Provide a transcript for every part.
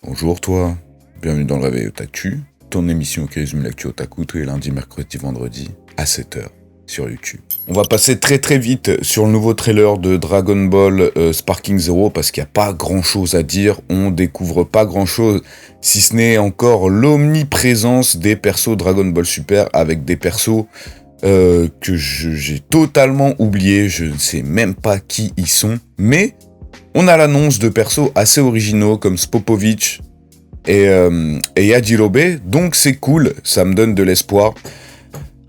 Bonjour toi, bienvenue dans le Réveil Otaku, ton émission qui résume l'actu otaku tous les lundis, mercredis, vendredis à 7h sur YouTube. On va passer très vite sur le nouveau trailer de Dragon Ball Sparking Zero parce qu'il n'y a pas grand chose à dire, on découvre pas grand chose si ce n'est encore l'omniprésence des persos Dragon Ball Super avec des persos que j'ai totalement oubliés, je ne sais même pas qui ils sont, mais on a l'annonce de persos assez originaux comme Spopovich et Yajirobe, donc c'est cool, ça me donne de l'espoir.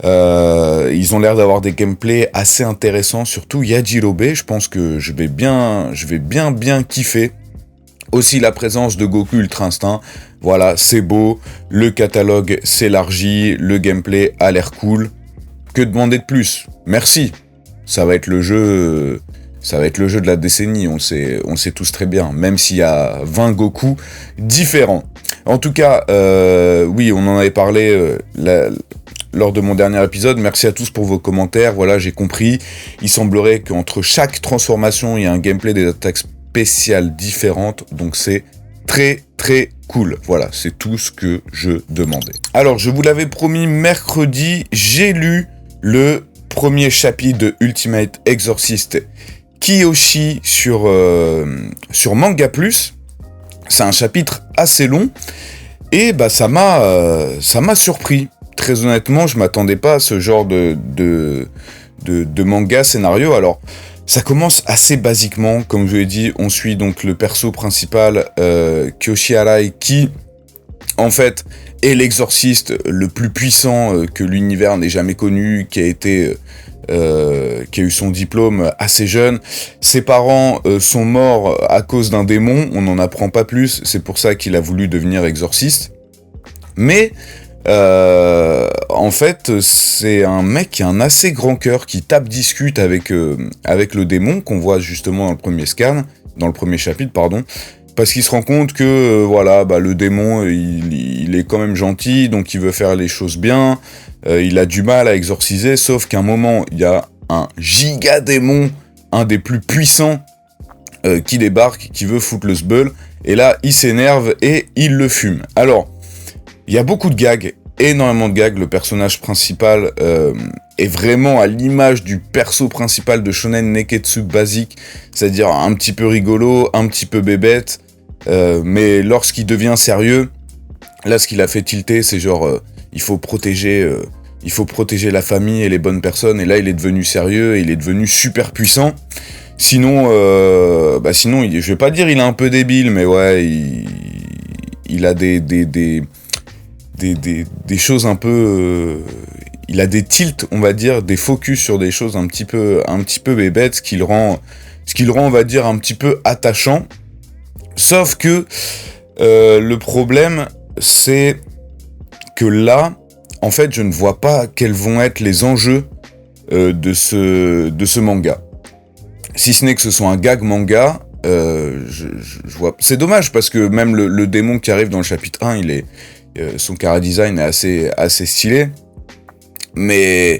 Ils ont l'air d'avoir des gameplays assez intéressants, surtout Yajirobe, je pense que je vais bien kiffer. Aussi la présence de Goku Ultra Instinct, voilà, c'est beau, le catalogue s'élargit, le gameplay a l'air cool. Que demander de plus ? Merci. Ça va être le jeu de la décennie, on le sait tous très bien, même s'il y a 20 Goku différents. En tout cas, oui, on en avait parlé lors de mon dernier épisode. Merci à tous pour vos commentaires. Voilà, j'ai compris. Il semblerait qu'entre chaque transformation, il y a un gameplay des attaques spéciales différentes, donc c'est très cool. Voilà, c'est tout ce que je demandais. Alors, je vous l'avais promis, mercredi, j'ai lu le premier chapitre de Ultimate Exorcist Kiyoshi sur Manga Plus. C'est un chapitre assez long et bah ça m'a surpris. Très honnêtement, je m'attendais pas à ce genre de manga scénario. Alors, ça commence assez basiquement, comme je l'ai dit, on suit donc le perso principal, Kyoshi Arai, qui, en fait, est l'exorciste le plus puissant que l'univers n'ait jamais connu, qui a eu son diplôme assez jeune. Ses parents sont morts à cause d'un démon, on n'en apprend pas plus, c'est pour ça qu'il a voulu devenir exorciste. Mais en fait, c'est un mec qui a un assez grand cœur, qui discute avec le démon qu'on voit justement dans le premier chapitre, parce qu'il se rend compte que le démon il est quand même gentil, donc il veut faire les choses bien. Il a du mal à exorciser, sauf qu'à un moment il y a un giga démon, un des plus puissants, qui débarque, qui veut foutre le sbeul, et là il s'énerve et il le fume. Alors, il y a beaucoup de gags, énormément de gags. Le personnage principal est vraiment à l'image du perso principal de Shonen Neketsu basique, c'est-à-dire un petit peu rigolo, un petit peu bébête, mais lorsqu'il devient sérieux, là ce qu'il a fait tilter, c'est genre il faut protéger la famille et les bonnes personnes, et là il est devenu sérieux, et il est devenu super puissant. Sinon, je vais pas dire il est un peu débile, mais ouais, il a des choses un peu... il a des tilts, on va dire, des focus sur des choses un petit peu bébêtes, ce qui le rend, on va dire, un petit peu attachant. Sauf que le problème, c'est que là, en fait, je ne vois pas quels vont être les enjeux de ce manga. Si ce n'est que ce soit un gag manga, je vois... C'est dommage, parce que même le démon qui arrive dans le chapitre 1, son chara-design est assez stylé. Mais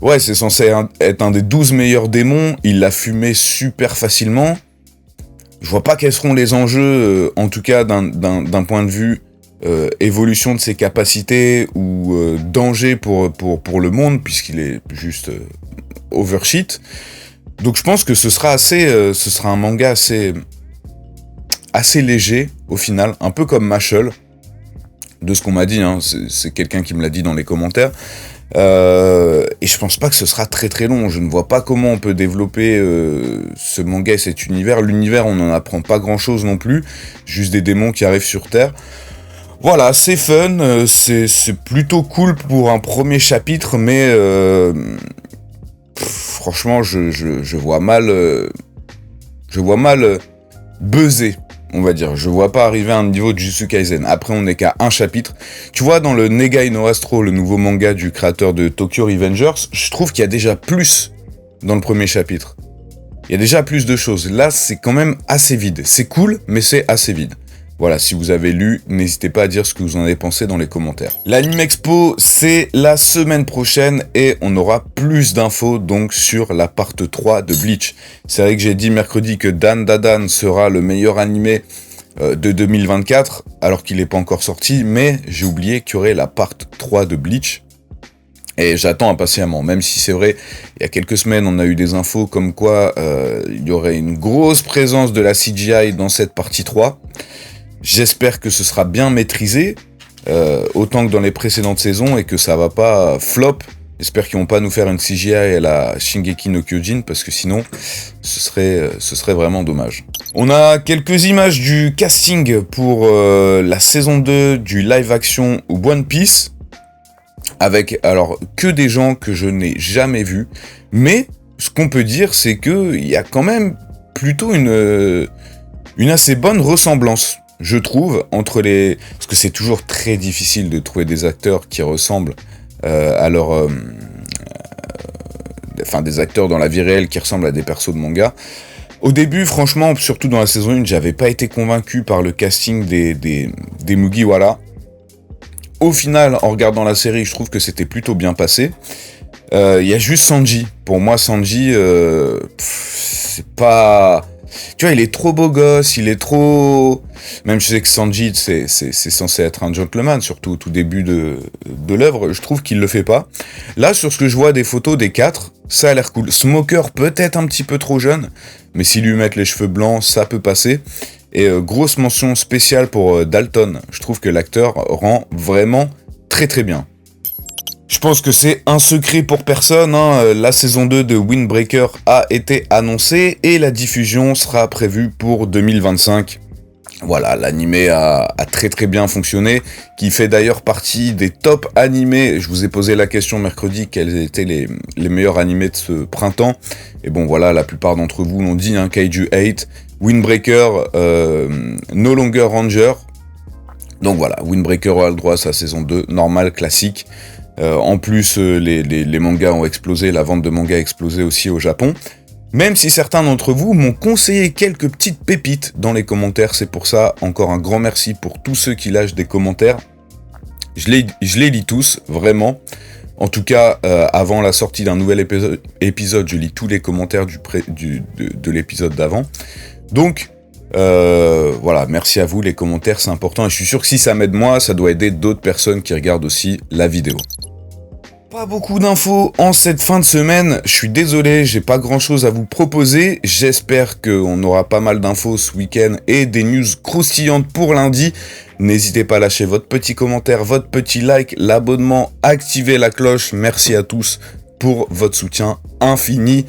ouais, c'est censé être un des 12 meilleurs démons, il l'a fumé super facilement. Je vois pas quels seront les enjeux, en tout cas d'un point de vue évolution de ses capacités ou danger pour le monde, puisqu'il est juste overshit. Donc je pense que ce sera un manga assez léger au final, un peu comme Mashle, de ce qu'on m'a dit, hein, c'est quelqu'un qui me l'a dit dans les commentaires. Et je pense pas que ce sera très long. Je ne vois pas comment on peut développer ce manga et cet univers. L'univers, on n'en apprend pas grand chose non plus, juste des démons qui arrivent sur Terre. Voilà, c'est fun, c'est plutôt cool pour un premier chapitre, mais franchement, je vois mal buzzer, on va dire. Je vois pas arriver à un niveau de Jujutsu Kaisen. Après, on n'est qu'à un chapitre. Tu vois, dans le Negai no Astro, le nouveau manga du créateur de Tokyo Revengers, je trouve qu'il y a déjà plus dans le premier chapitre. Il y a déjà plus de choses. Là, c'est quand même assez vide. C'est cool, mais c'est assez vide. Voilà, si vous avez lu, n'hésitez pas à dire ce que vous en avez pensé dans les commentaires. L'Anime Expo, c'est la semaine prochaine et on aura plus d'infos donc sur la partie 3 de Bleach. C'est vrai que j'ai dit mercredi que Dan Dadan sera le meilleur animé de 2024, alors qu'il n'est pas encore sorti, mais j'ai oublié qu'il y aurait la part 3 de Bleach. Et j'attends impatiemment, même si c'est vrai, il y a quelques semaines, on a eu des infos comme quoi il y aurait une grosse présence de la CGI dans cette partie 3. J'espère que ce sera bien maîtrisé, autant que dans les précédentes saisons, et que ça va pas flop. J'espère qu'ils vont pas nous faire une CGI à la Shingeki no Kyojin, parce que sinon, ce serait vraiment dommage. On a quelques images du casting pour la saison 2 du live action One Piece, avec alors que des gens que je n'ai jamais vus, mais ce qu'on peut dire, c'est que il y a quand même plutôt une assez bonne ressemblance, je trouve, entre les... Parce que c'est toujours très difficile de trouver des acteurs qui ressemblent à leur... Enfin, des acteurs dans la vie réelle qui ressemblent à des persos de manga. Au début, franchement, surtout dans la saison 1, j'avais pas été convaincu par le casting des Mugiwara. Au final, en regardant la série, je trouve que c'était plutôt bien passé. Il y a juste Sanji. Pour moi, Sanji, c'est pas... Tu vois, il est trop beau gosse, il est trop... Même je sais que Sanji, c'est censé être un gentleman, surtout au tout début de l'œuvre, je trouve qu'il le fait pas. Là, sur ce que je vois des photos des 4, ça a l'air cool. Smoker, peut-être un petit peu trop jeune, mais s'ils lui mettent les cheveux blancs, ça peut passer. Et grosse mention spéciale pour Dalton. Je trouve que l'acteur rend vraiment très très bien. Je pense que c'est un secret pour personne, hein. La saison 2 de Windbreaker a été annoncée et la diffusion sera prévue pour 2025. Voilà, l'animé a très très bien fonctionné, qui fait d'ailleurs partie des top animés. Je vous ai posé la question mercredi, quels étaient les meilleurs animés de ce printemps. Et bon voilà, la plupart d'entre vous l'ont dit, hein, Kaiju 8, Windbreaker, No Longer Ranger. Donc voilà, Windbreaker a le droit à sa saison 2, normal, classique. En plus, les mangas ont explosé, la vente de mangas a explosé aussi au Japon. Même si certains d'entre vous m'ont conseillé quelques petites pépites dans les commentaires, c'est pour ça, encore un grand merci pour tous ceux qui lâchent des commentaires. Je les lis tous, vraiment. En tout cas, avant la sortie d'un nouvel épisode, je lis tous les commentaires de l'épisode d'avant. Donc, voilà, merci à vous, les commentaires, c'est important. Et je suis sûr que si ça m'aide moi, ça doit aider d'autres personnes qui regardent aussi la vidéo. Pas beaucoup d'infos en cette fin de semaine, je suis désolé, j'ai pas grand chose à vous proposer, j'espère qu'on aura pas mal d'infos ce week-end et des news croustillantes pour lundi. N'hésitez pas à lâcher votre petit commentaire, votre petit like, l'abonnement, activez la cloche, merci à tous pour votre soutien infini.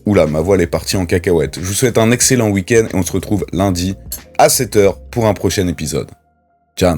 Oula, ma voix est partie en cacahuète. Je vous souhaite un excellent week-end et on se retrouve lundi à 7h pour un prochain épisode. Ciao.